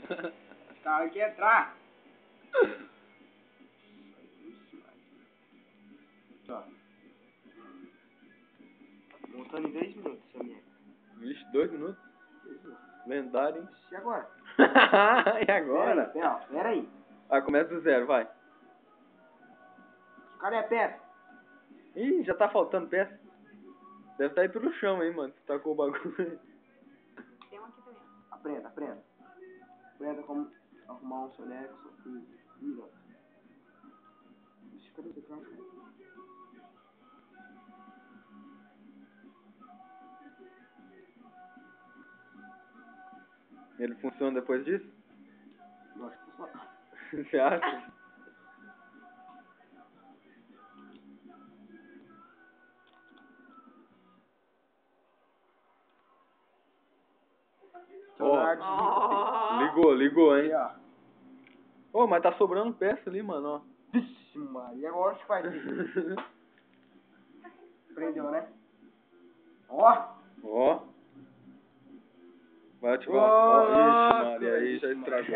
Os caras querem entrar. Tá. Montando em 2 minutos, essa merda. Vixe, 2 minutos? Lendário, hein? E agora? E agora? Pera aí. Ah, começa do zero, vai. Cadê a peça? Ih, já tá faltando peça. Deve tá aí pelo chão aí, mano. Você tacou o bagulho. Tem um aqui também. Aprenda. Aprenda como arrumar um soneco. Ih, ó. Ixi, cadê o teclado, cara? Ele funciona depois disso? Eu acho que funciona. Você acha? Ligou, hein? Ô, mas tá sobrando peça ali, mano, ó. Vixe, Maria, e agora o que vai ter? Prendeu, né? Ó! Vai ativar. Ó, ixi, Maria, aí já estragou.